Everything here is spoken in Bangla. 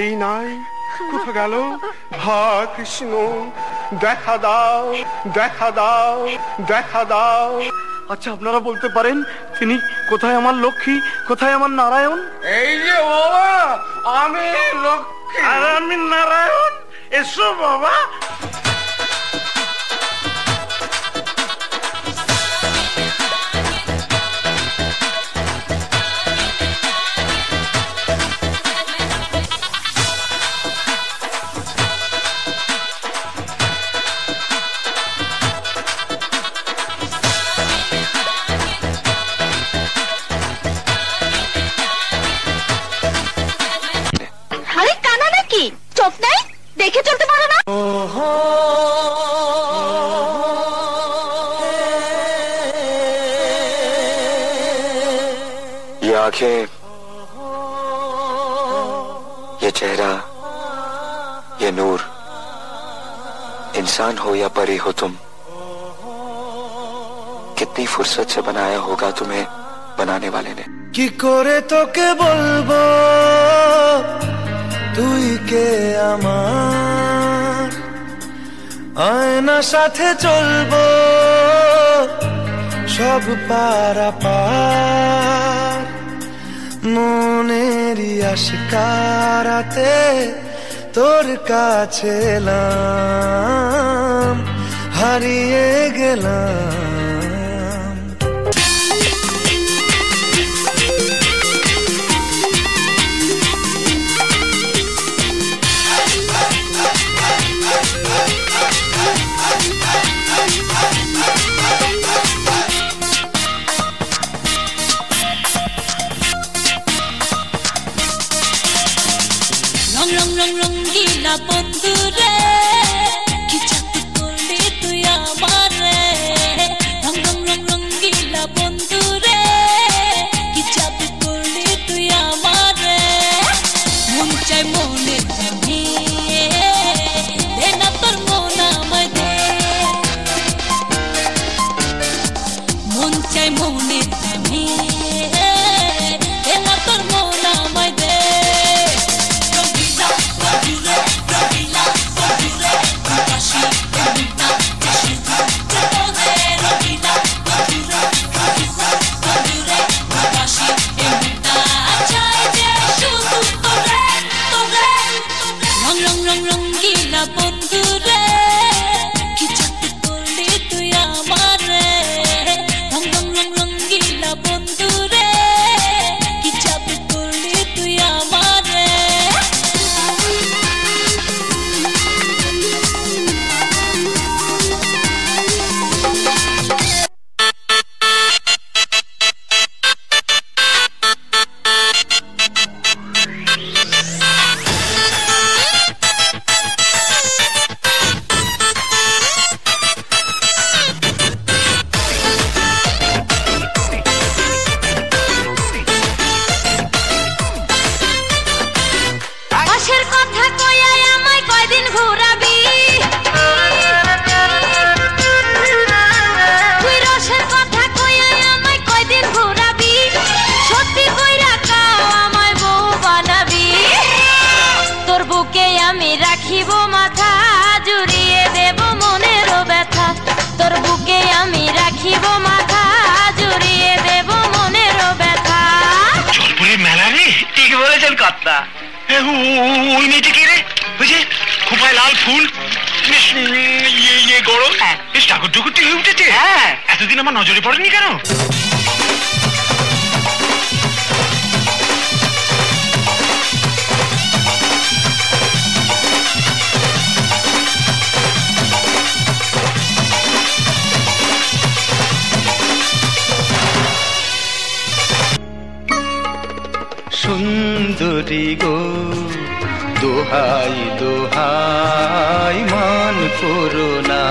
এই নাই কোথা গেল? হা কৃষ্ণ, দেখা দাও, দেখা দাও, দেখা দাও। আচ্ছা, আপনারা বলতে পারেন তিনি কোথায়? আমার লক্ষ্মী কোথায়? আমার নারায়ণ? এই যে বাবা, আমি লক্ষ্মী আর আমি নারায়ণ। এসো বাবা। চোখ নাই, দেখে চলতে পারো না? ये आंखें, ये चेहरा, ये नूर, इंसान हो या परी हो तुम, कितनी फुर्सत से बनाया होगा तुम्हें बनाने वाले ने। কি করে তোকে বলবো তুই কে আমার, আয়না সাথে চলবো সব পারাপার, মনেরই আশকারাতে তোর কাছে এলাম, হারিয়ে গেলাম। রঙ্গিলা বন্ধু রে, কি চাকরি করলি তুই আমার রে। রঙ্গিলা বন্ধু রে, কি চাকরি করলি তুই আমার রে। মন চাই মনে দে না তোর মন আমায় দে, মন চাই মনে দে না তোর মন আমায় দে। রঙ্গিলা বন্ধু রে, কি চাকরি করলি তুই আমার রে। রঙ্গিলা বন্ধু রে, কি চাকরি করলি তুই আমার রে। ওই মেয়েটি কে রে? ওই যে খোপায় লাল ফুল, গরম, বেশ ঠাকুর টুকুরটি হয়ে উঠেছে। এতদিন আমার নজরে পড়েনি কেন? সুন্দরী গো, দোহাই দোহাই মান করো না।